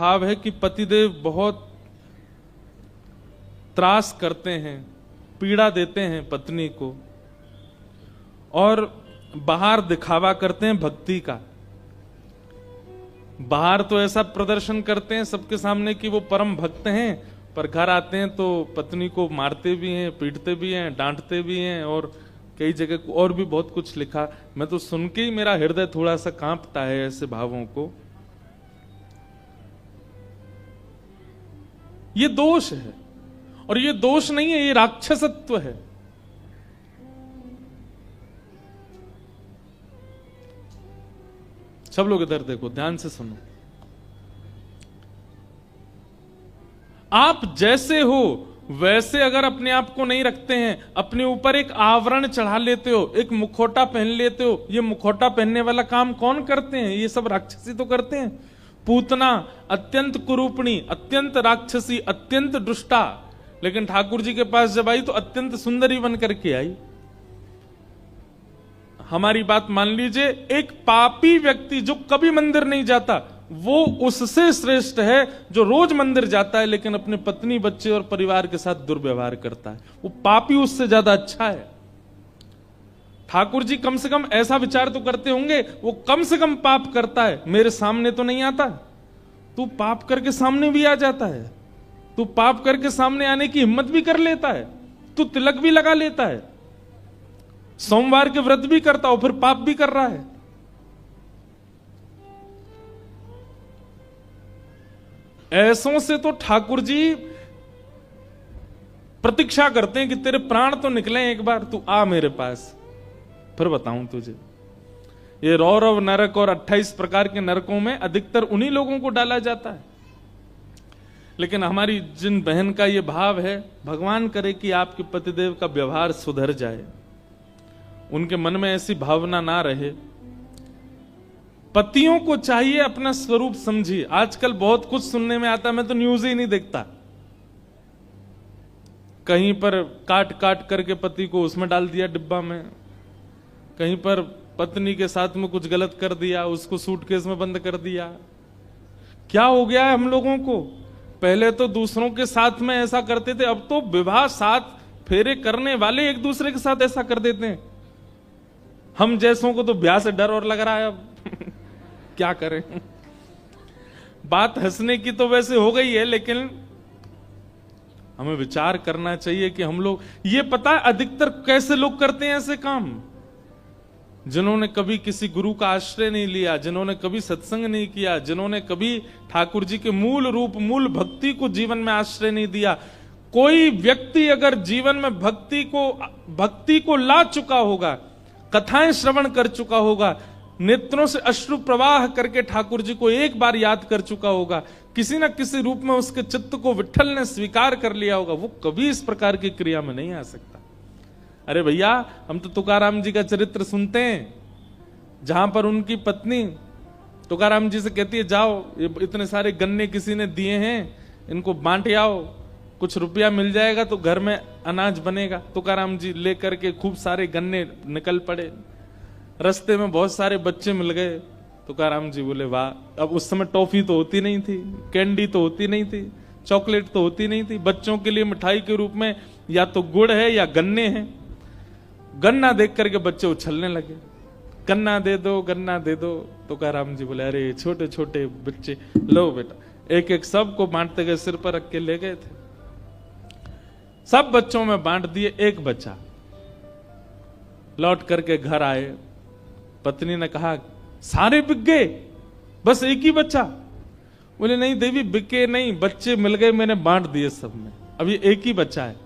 भाव है कि पतिदेव बहुत त्रास करते हैं, पीड़ा देते हैं पत्नी को, और बाहर दिखावा करते हैं भक्ति का। बाहर तो ऐसा प्रदर्शन करते हैं सबके सामने कि वो परम भक्त हैं, पर घर आते हैं तो पत्नी को मारते भी हैं, पीटते भी हैं, डांटते भी हैं, और कई जगह और भी बहुत कुछ लिखा। मैं तो सुन के ही मेरा हृदय थोड़ा सा कांपता है ऐसे भावों को। ये दोष है, और ये दोष नहीं है, ये राक्षसत्व है। सब लोग इधर देखो, ध्यान से सुनो। आप जैसे हो वैसे अगर अपने आप को नहीं रखते हैं, अपने ऊपर एक आवरण चढ़ा लेते हो, एक मुखौटा पहन लेते हो, ये मुखौटा पहनने वाला काम कौन करते हैं? ये सब राक्षसी तो करते हैं। पूतना अत्यंत कुरूपणी, अत्यंत राक्षसी, अत्यंत दुष्टा, लेकिन ठाकुर जी के पास जब आई तो अत्यंत सुंदरी बन करके आई। हमारी बात मान लीजिए, एक पापी व्यक्ति जो कभी मंदिर नहीं जाता वो उससे श्रेष्ठ है जो रोज मंदिर जाता है लेकिन अपने पत्नी, बच्चे और परिवार के साथ दुर्व्यवहार करता है। वो पापी उससे ज्यादा अच्छा है। ठाकुर जी कम से कम ऐसा विचार तो करते होंगे, वो कम से कम पाप करता है, मेरे सामने तो नहीं आता। तू पाप करके सामने भी आ जाता है, तू पाप करके सामने आने की हिम्मत भी कर लेता है, तू तिलक भी लगा लेता है, सोमवार के व्रत भी करता हो, फिर पाप भी कर रहा है। ऐसों से तो ठाकुर जी प्रतीक्षा करते हैं कि तेरे प्राण तो निकले एक बार, तू आ मेरे पास, फिर बताऊं तुझे। ये रौरव नरक और 28 प्रकार के नरकों में अधिकतर उन्हीं लोगों को डाला जाता है। लेकिन हमारी जिन बहन का ये भाव है, भगवान करे कि आपके पतिदेव का व्यवहार सुधर जाए, उनके मन में ऐसी भावना ना रहे। पतियों को चाहिए अपना स्वरूप समझिए। आजकल बहुत कुछ सुनने में आता है, मैं तो न्यूज ही नहीं देखता। कहीं पर काट काट करके पति को उसमें डाल दिया डिब्बा में, कहीं पर पत्नी के साथ में कुछ गलत कर दिया, उसको सूटकेस में बंद कर दिया। क्या हो गया है हम लोगों को? पहले तो दूसरों के साथ में ऐसा करते थे, अब तो विवाह 7 फेरे करने वाले एक दूसरे के साथ ऐसा कर देते हैं। हम जैसों को तो ब्याह से डर और लग रहा है अब क्या करें। बात हंसने की तो वैसे हो गई है, लेकिन हमें विचार करना चाहिए कि हम लोग, ये पता है अधिकतर कैसे लोग करते हैं ऐसे काम? जिन्होंने कभी किसी गुरु का आश्रय नहीं लिया, जिन्होंने कभी सत्संग नहीं किया, जिन्होंने कभी ठाकुर जी के मूल रूप, मूल भक्ति को जीवन में आश्रय नहीं दिया। कोई व्यक्ति अगर जीवन में भक्ति को ला चुका होगा, कथाएं श्रवण कर चुका होगा, नेत्रों से अश्रु प्रवाह करके ठाकुर जी को एक बार याद कर चुका होगा, किसी न किसी रूप में उसके चित्त को विट्ठल ने स्वीकार कर लिया होगा, वो कभी इस प्रकार की क्रिया में नहीं आ सकता। अरे भैया, हम तो तुकाराम जी का चरित्र सुनते हैं, जहां पर उनकी पत्नी तुकाराम जी से कहती है, जाओ ये इतने सारे गन्ने किसी ने दिए हैं, इनको बांट आओ, कुछ रुपया मिल जाएगा तो घर में अनाज बनेगा। तुकाराम जी लेकर के खूब सारे गन्ने निकल पड़े। रास्ते में बहुत सारे बच्चे मिल गए। तुकाराम जी बोले, वाह। अब उस समय टॉफी तो होती नहीं थी, कैंडी तो होती नहीं थी, चॉकलेट तो होती नहीं थी। बच्चों के लिए मिठाई के रूप में या तो गुड़ है या गन्ने हैं। गन्ना देख करके बच्चे उछलने लगे, गन्ना दे दो, गन्ना दे दो। तुकाराम जी बोले, अरे छोटे छोटे बच्चे, लो बेटा। एक एक सबको बांटते गए, सिर पर रख के ले गए थे। सब बच्चों में बांट दिए। एक बच्चा लौट करके घर आए, पत्नी ने कहा, सारे बिक गए, बस एक ही बच्चा? बोले, नहीं देवी, बिके नहीं, बच्चे मिल गए, मैंने बांट दिए सब में, अब ये एक ही बच्चा है।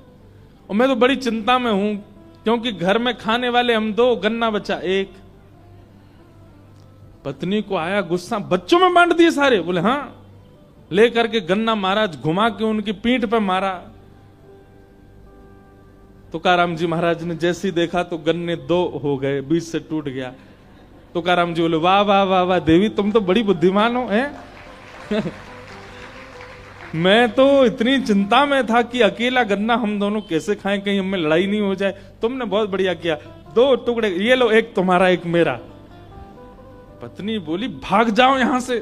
और मैं तो बड़ी चिंता में हूं, क्योंकि घर में खाने वाले हम 2, गन्ना बचा 1। पत्नी को आया गुस्सा, बच्चों में बांट दिए सारे? बोले हाँ। ले करके गन्ना महाराज घुमा के उनकी पीठ पे मारा। तुकाराम जी महाराज ने जैसे ही देखा तो गन्ने 2 हो गए, बीच से टूट गया। तुकाराम जी बोले, वाह वाह वाह वाह देवी, तुम तो बड़ी बुद्धिमान हो हैं। मैं तो इतनी चिंता में था कि अकेला गन्ना हम दोनों कैसे खाएं, कहीं हमें लड़ाई नहीं हो जाए। तुमने बहुत बढ़िया किया, 2 टुकड़े, ये लो, एक तुम्हारा एक मेरा। पत्नी बोली, भाग जाओ यहां से।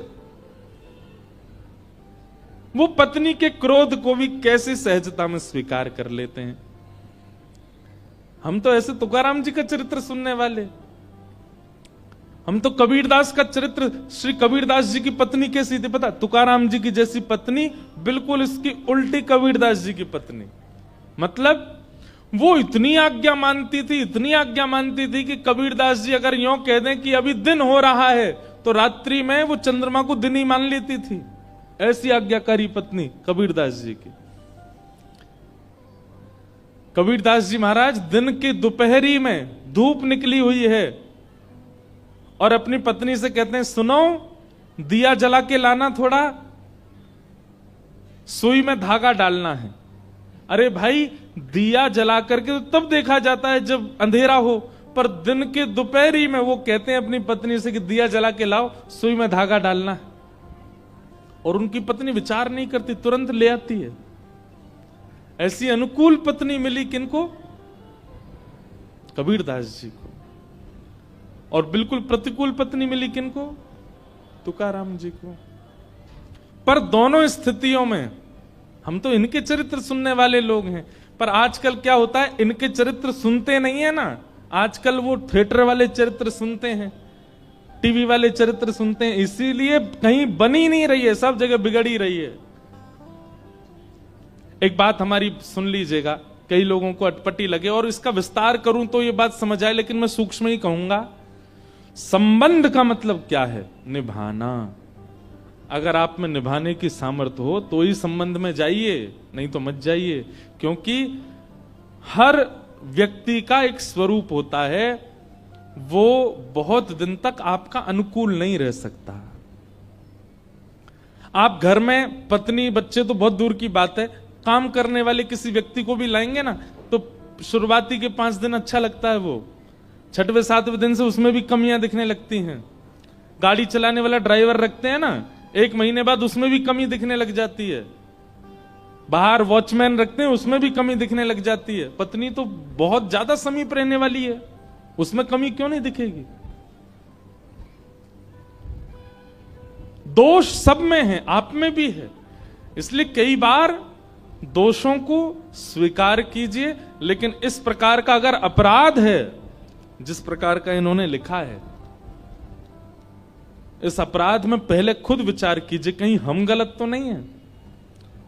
वो पत्नी के क्रोध को भी कैसी सहजता में स्वीकार कर लेते हैं। हम तो ऐसे तुकाराम जी का चरित्र सुनने वाले, हम तो कबीरदास का चरित्र, श्री कबीरदास जी की पत्नी कैसी थी पता? तुकाराम जी की जैसी पत्नी, बिल्कुल इसकी उल्टी कबीरदास जी की पत्नी। मतलब वो इतनी आज्ञा मानती थी, इतनी आज्ञा मानती थी कि कबीरदास जी अगर यूं कह दें कि अभी दिन हो रहा है तो रात्रि में वो चंद्रमा को दिन ही मान लेती थी। ऐसी आज्ञाकारी पत्नी कबीरदास जी की। कबीरदास जी महाराज दिन की दोपहरी में धूप निकली हुई है और अपनी पत्नी से कहते हैं, सुनो दिया जला के लाना, थोड़ा सुई में धागा डालना है। अरे भाई, दिया जला करके तो तब देखा जाता है जब अंधेरा हो, पर दिन के दोपहरी में वो कहते हैं अपनी पत्नी से कि दिया जला के लाओ, सुई में धागा डालना है। और उनकी पत्नी विचार नहीं करती, तुरंत ले आती है। ऐसी अनुकूल पत्नी मिली किनको? कबीरदास जी को। और बिल्कुल प्रतिकूल पत्नी मिली किनको? तुकाराम जी को। पर दोनों स्थितियों में हम तो इनके चरित्र सुनने वाले लोग हैं, पर आजकल क्या होता है, इनके चरित्र सुनते नहीं है ना, आजकल वो थिएटर वाले चरित्र सुनते हैं, टीवी वाले चरित्र सुनते हैं, इसीलिए कहीं बनी नहीं रही है, सब जगह बिगड़ ही रही है। एक बात हमारी सुन लीजिएगा, कई लोगों को अटपटी लगे और इसका विस्तार करूं तो ये बात समझ आए, लेकिन मैं सूक्ष्म ही कहूंगा। संबंध का मतलब क्या है? निभाना। अगर आप में निभाने की सामर्थ्य हो तो ही संबंध में जाइए, नहीं तो मत जाइए। क्योंकि हर व्यक्ति का एक स्वरूप होता है, वो बहुत दिन तक आपका अनुकूल नहीं रह सकता। आप घर में पत्नी बच्चे तो बहुत दूर की बात है, काम करने वाले किसी व्यक्ति को भी लाएंगे ना, तो शुरुआती के 5 दिन अच्छा लगता है, वो 6वें 7वें दिन से उसमें भी कमियां दिखने लगती हैं। गाड़ी चलाने वाला ड्राइवर रखते हैं ना, 1 महीने बाद उसमें भी कमी दिखने लग जाती है। बाहर वॉचमैन रखते हैं, उसमें भी कमी दिखने लग जाती है। पत्नी तो बहुत ज्यादा समीप रहने वाली है, उसमें कमी क्यों नहीं दिखेगी? दोष सब में है, आप में भी है। इसलिए कई बार दोषों को स्वीकार कीजिए, लेकिन इस प्रकार का अगर अपराध है जिस प्रकार का इन्होंने लिखा है, इस अपराध में पहले खुद विचार कीजिए, कहीं हम गलत तो नहीं है।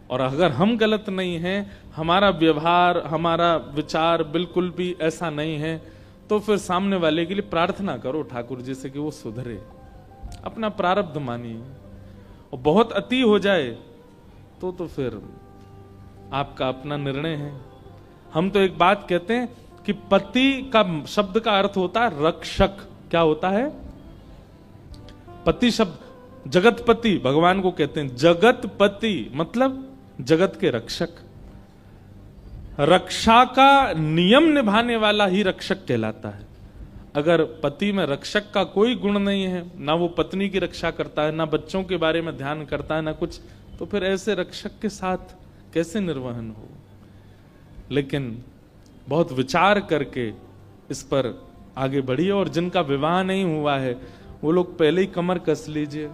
और अगर हम गलत नहीं हैं, हमारा व्यवहार, हमारा विचार बिल्कुल भी ऐसा नहीं है, तो फिर सामने वाले के लिए प्रार्थना करो ठाकुर जी से कि वो सुधरे, अपना प्रारब्ध मानिए। और बहुत अति हो जाए तो फिर आपका अपना निर्णय है। हम तो एक बात कहते हैं कि पति का शब्द का अर्थ होता है रक्षक। क्या होता है? पति शब्द, जगतपति भगवान को कहते हैं। जगतपति मतलब जगत के रक्षक। रक्षा का नियम निभाने वाला ही रक्षक कहलाता है। अगर पति में रक्षक का कोई गुण नहीं है, ना वो पत्नी की रक्षा करता है, ना बच्चों के बारे में ध्यान करता है, ना कुछ, तो फिर ऐसे रक्षक के साथ कैसे निर्वहन हो? लेकिन बहुत विचार करके इस पर आगे बढ़िए। और जिनका विवाह नहीं हुआ है वो लोग पहले ही कमर कस लीजिए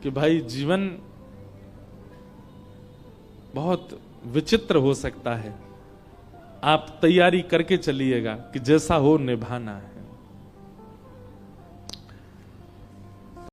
कि भाई जीवन बहुत विचित्र हो सकता है। आप तैयारी करके चलिएगा कि जैसा हो निभाना है।